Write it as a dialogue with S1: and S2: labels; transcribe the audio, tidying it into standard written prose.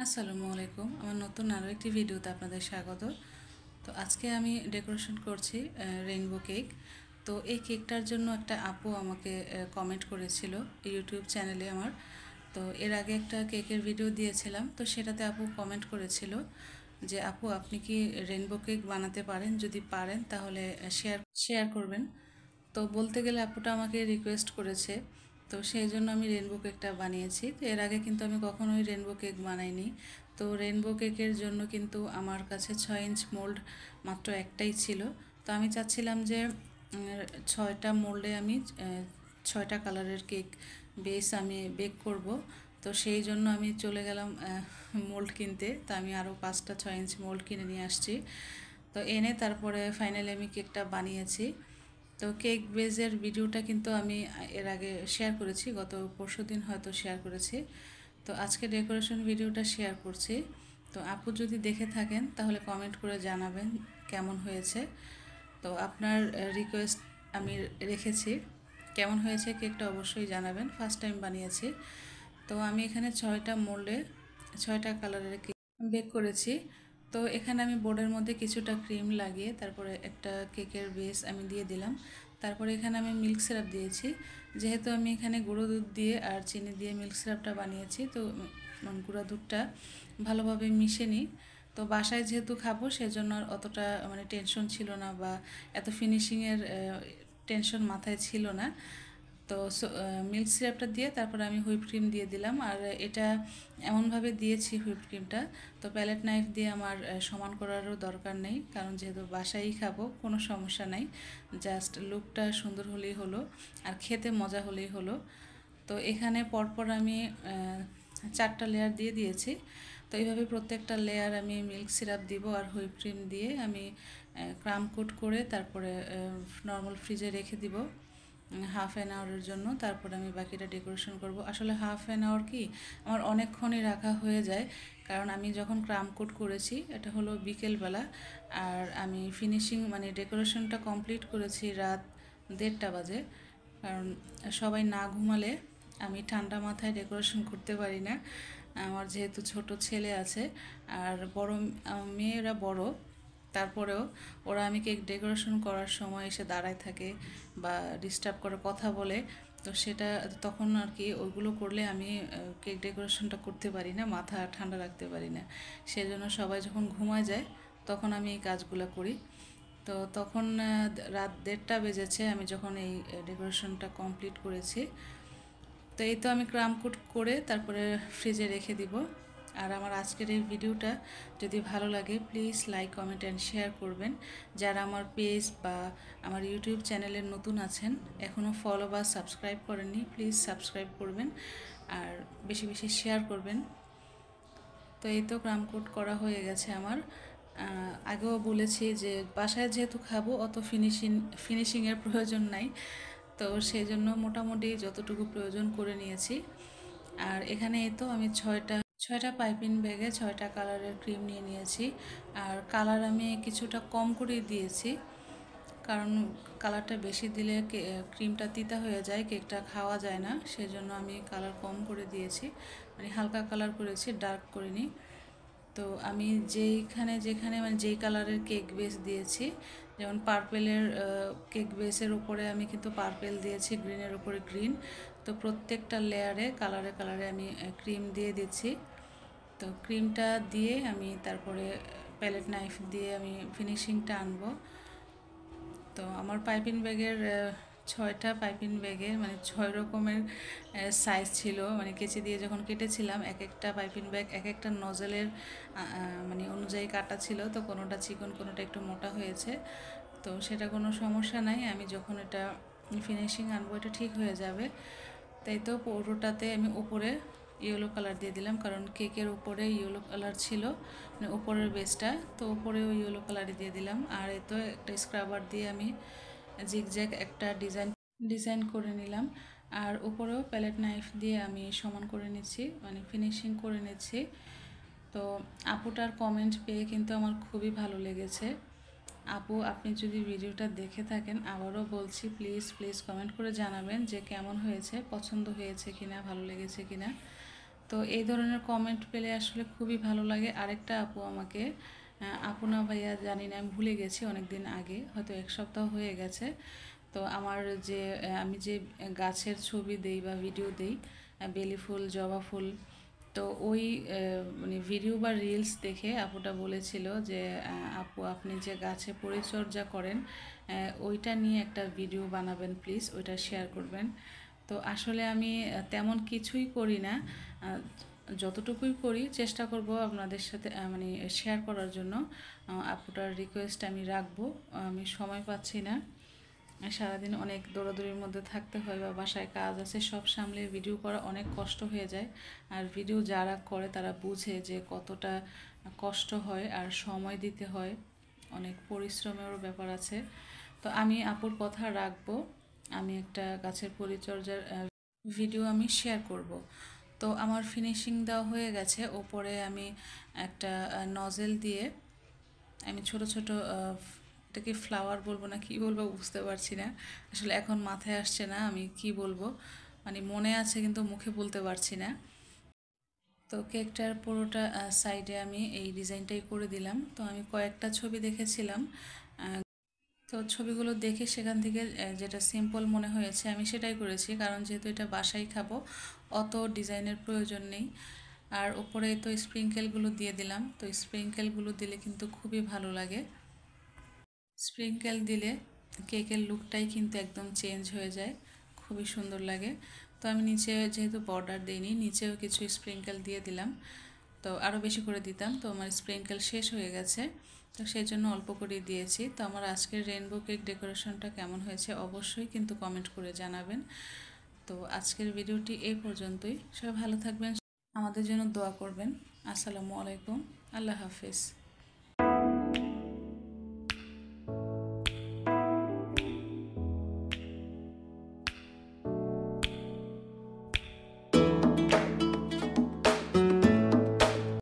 S1: আসসালামু আলাইকুম। আমার নতুন আরও একটি ভিডিওতে আপনাদের স্বাগত। তো আজকে আমি ডেকোরেশন করছি রেইনবো কেক। তো এই কেকটার জন্য একটা আপু আমাকে কমেন্ট করেছিল ইউটিউব চ্যানেলে আমার। তো এর আগে একটা কেকের ভিডিও দিয়েছিলাম, তো সেটাতে আপু কমেন্ট করেছিল যে আপু আপনি কি রেইনবো কেক বানাতে পারেন, যদি পারেন তাহলে শেয়ার করবেন। তো বলতে গেলে আপুটা আমাকে রিকোয়েস্ট করেছে, তো সেই জন্য আমি রেনবো কেকটা বানিয়েছি। তো এর আগে কিন্তু আমি কখনোই রেনবো কেক বানাইনি। তো রেনবো কেকের জন্য কিন্তু আমার কাছে 6 ইঞ্চ মোল্ড মাত্র একটাই ছিল। তো আমি চাচ্ছিলাম যে 6টা মোল্ডে আমি 6টা কালারের কেক বেস আমি বেক করব। তো সেই জন্য আমি চলে গেলাম মোল্ড কিনতে। তো আমি আরও 5টা 6 ইঞ্চ মোল্ড কিনে নিয়ে আসছি। তো এনে তারপরে ফাইনালি আমি কেকটা বানিয়েছি। তো কেক বেজের ভিডিওটা কিন্তু আমি এর আগে শেয়ার করেছি, গত পরশুদিন হয়তো শেয়ার করেছি। তো আজকে ডেকোরেশন ভিডিওটা শেয়ার করছি। তো আপু যদি দেখে থাকেন তাহলে কমেন্ট করে জানাবেন কেমন হয়েছে। তো আপনার রিকোয়েস্ট আমি রেখেছি, কেমন হয়েছে কেকটা অবশ্যই জানাবেন। ফার্স্ট টাইম বানিয়েছি। তো আমি এখানে 6টা মোল্ডে 6টা কালারের কেক বেক করেছি। তো এখানে আমি বোর্ডের মধ্যে কিছুটা ক্রিম লাগিয়ে তারপরে একটা কেকের বেস আমি দিয়ে দিলাম। তারপরে এখানে আমি মিল্ক সিরাপ দিয়েছি। যেহেতু আমি এখানে গুঁড়ো দুধ দিয়ে আর চিনি দিয়ে মিল্ক সিরাপটা বানিয়েছি, তো গুঁড়ো দুধটা ভালোভাবে মিশে নিই। তো বাসায় যেহেতু খাবো সেজন্য আর অতটা টেনশন ছিল না, বা এত ফিনিশিংয়ের টেনশন মাথায় ছিল না। তো মিল্ক সিরাপটা দিয়ে তারপরে আমি হুইপ ক্রিম দিয়ে দিলাম। আর এটা এমনভাবে দিয়েছি হুইপ ক্রিমটা, তো প্যালেট নাইফ দিয়ে আমার সমান করারও দরকার নেই, কারণ যেহেতু বাসায়ই খাবো কোনো সমস্যা নাই। জাস্ট লুকটা সুন্দর হলেই হলো, আর খেতে মজা হলেই হলো। তো এখানে পরপর আমি 4টা লেয়ার দিয়ে দিয়েছি। তো এইভাবে প্রত্যেকটা লেয়ার আমি মিল্ক সিরাপ দিব আর হুইপ ক্রিম দিয়ে আমি ক্রাম কোট করে তারপরে নর্মাল ফ্রিজে রেখে দিব হাফ অ্যান আওয়ারের জন্য। তারপরে আমি বাকিটা ডেকোরেশন করব। আসলে হাফ অ্যান আওয়ার কি আমার অনেকক্ষণই রাখা হয়ে যায়, কারণ আমি যখন ক্রাম কোট করেছি এটা হলো বিকেলবেলা, আর আমি ফিনিশিং ডেকোরেশনটা কমপ্লিট করেছি রাত 1:30 বাজে। কারণ সবাই না ঘুমালে আমি ঠান্ডা মাথায় ডেকোরেশন করতে পারি না। আমার যেহেতু ছোট ছেলে আছে আর বড় মেয়েরা বড়, তারপরেও ওরা আমি কেক ডেকোরেশন করার সময় এসে দাঁড়ায় থাকে বা ডিস্টার্ব করে কথা বলে। তো সেটা তখন আর কি ওইগুলো করলে আমি কেক ডেকোরেশনটা করতে পারি না, মাথা ঠান্ডা রাখতে পারি না। সেজন্য সবাই যখন ঘুমায় যায় তখন আমি এই কাজগুলো করি। তো তখন রাত 1:30 বেজেছে আমি যখন এই ডেকোরেশনটা কমপ্লিট করেছি। তো এই তো আমি ক্রাম কোট করে তারপরে ফ্রিজে রেখে দিব। আর আমার আজকের এই ভিডিওটা যদি ভালো লাগে please like comment and share করবেন। যারা আমার পেজ বা আমার ইউটিউব চ্যানেলে নতুন আছেন, এখনও ফলো বা সাবস্ক্রাইব করেননি, প্লিজ সাবস্ক্রাইব করবেন আর বেশি বেশি শেয়ার করবেন। তো এই তো ক্রাম কোট করা হয়ে গেছে আমার। আগেও বলেছি যে বাসায় যেহেতু খাবো অত ফিনিশিংয়ের প্রয়োজন নাই। তো সেই জন্য মোটামুটি যতটুকু প্রয়োজন করে নিয়েছি। আর এখানে এই তো আমি ছয়টা পাইপিং ব্যাগে 6টা কালারের ক্রিম নিয়ে নিয়েছি। আর কালার আমি কিছুটা কম করে দিয়েছি, কারণ কালারটা বেশি দিলে ক্রিমটা তিতা হয়ে যায়, কেকটা খাওয়া যায় না। সেজন্য আমি কালার কম করে দিয়েছি, হালকা কালার করেছি, ডার্ক করিনি। তো আমি যেখানে যেই কালারের কেক বেস দিয়েছি, যেমন পার্পেলের কেক বেসের উপরে আমি কিন্তু পার্পেল দিয়েছি, গ্রিনের উপরে গ্রিন। তো প্রত্যেকটা লেয়ারে কালারে কালারে আমি ক্রিম দিয়ে দিচ্ছি। তো ক্রিমটা দিয়ে আমি তারপরে প্যালেট নাইফ দিয়ে আমি ফিনিশিংটা আনবো। তো আমার পাইপিং ব্যাগের 6টা পাইপিং ব্যাগে 6 রকমের সাইজ ছিল। কেচি দিয়ে যখন কেটেছিলাম এক একটা পাইপিং ব্যাগ এক একটা নজলের অনুযায়ী কাটা ছিল। তো কোনোটা চিকন কোনোটা একটু মোটা হয়েছে। তো সেটা কোনো সমস্যা নাই, আমি যখন এটা ফিনিশিং আনবো এটা ঠিক হয়ে যাবে। তাই তো পুরোটাতে আমি উপরে ইয়েলো কালার দিয়ে দিলাম, কারণ কেকের উপরে ইয়েলো কালার ছিল, উপরের বেসটা। তো উপরেও ইয়েলো কালারই দিয়ে দিলাম। আর এই তো একটা স্ক্রাবার দিয়ে আমি জিগজ্যাগ একটা ডিজাইন করে নিলাম। আর উপরেও প্যালেট নাইফ দিয়ে আমি সমান করে নিচ্ছি, ফিনিশিং করে নিচ্ছি। তো আপুটার কমেন্ট পেয়ে কিন্তু আমার খুবই ভালো লেগেছে। আপু আপনি যদি ভিডিওটা দেখে থাকেন, আবারও বলছি প্লিজ প্লিজ কমেন্ট করে জানাবেন যে কেমন হয়েছে, পছন্দ হয়েছে কিনা, ভালো লেগেছে কিনা। তো এই ধরনের কমেন্ট পেলে আসলে খুবই ভালো লাগে। আরেকটা আপু আমাকে, আপু না ভাইয়া জানি না, আমি ভুলে গেছি, অনেক দিন আগে, হয়তো 1 সপ্তাহ হয়ে গেছে। তো আমার যে আমি যে গাছের ছবি দেই বা ভিডিও দেই, বেলি ফুল, জবা ফুল, তো ওই মানে ভিডিও বা রিলস দেখে আপুটা বলেছিল যে আপু আপনি যে গাছে পরিচর্যা করেন ওইটা নিয়ে একটা ভিডিও বানাবেন প্লিজ, ওইটা শেয়ার করবেন। তো আসলে আমি তেমন কিছুই করি না, আহ, যতটুকুই করি চেষ্টা করব আপনাদের সাথে মানে শেয়ার করার জন্য। আপুটার রিকোয়েস্ট আমি রাখবো। আমি সময় পাচ্ছি না, সারাদিন অনেক দৌড়াদৌড়ির মধ্যে থাকতে হয় বা বাসায় কাজ আছে, সব সামলে ভিডিও করা অনেক কষ্ট হয়ে যায়। আর ভিডিও যারা করে তারা বুঝে যে কতটা কষ্ট হয় আর সময় দিতে হয়, অনেক পরিশ্রমেরও ব্যাপার আছে। তো আমি আপুর কথা রাখবো, আমি একটা গাছের পরিচর্যার ভিডিও আমি শেয়ার করব। তো আমার ফিনিশিং দেওয়া হয়ে গেছে, ওপরে আমি একটা নজেল দিয়ে আমি ছোট ছোট এটাকে ফ্লাওয়ার বলবো না কি বলবো বুঝতে পারছি না, আসলে এখন মাথায় আসছে না আমি কি বলবো, মানে মনে আছে কিন্তু মুখে বলতে পারছি না। তো কেকটার পুরোটা সাইডে আমি এই ডিজাইনটাই করে দিলাম। তো আমি কয়েকটা ছবি দেখেছিলাম, তো ছবিগুলো দেখে সেখান থেকে যেটা সিম্পল মনে হয়েছে আমি সেটাই করেছি, কারণ যেহেতু এটা বাসায় খাবো অত ডিজাইনের প্রয়োজন নেই। আর ওপরে তো স্প্রিঙ্কেলগুলো দিয়ে দিলাম, তো স্প্রিঙ্কেলগুলো দিলে কিন্তু খুবই ভালো লাগে। স্প্রিঙ্কেল দিলে কেকের লুকটাই কিন্তু একদম চেঞ্জ হয়ে যায়, খুবই সুন্দর লাগে। তো আমি নিচে যেহেতু বর্ডার দিইনি, নিচেও কিছু স্প্রিঙ্কেল দিয়ে দিলাম। তো আরও বেশি করে দিতাম, তো আমার স্প্রিঙ্কেল শেষ হয়ে গেছে, তো সেই জন্য অল্প করে দিয়েছি। তো আমার আজকের রেইনবো কেক ডেকোরেশনটা কেমন হয়েছে অবশ্যই কিন্তু কমেন্ট করে জানাবেন। তো আজকের ভিডিওটি এই পর্যন্তই, সবাই ভালো থাকবেন, আমাদের জন্য দোয়া করবেন। আসসালামু আলাইকুম, আল্লাহ হাফিজ।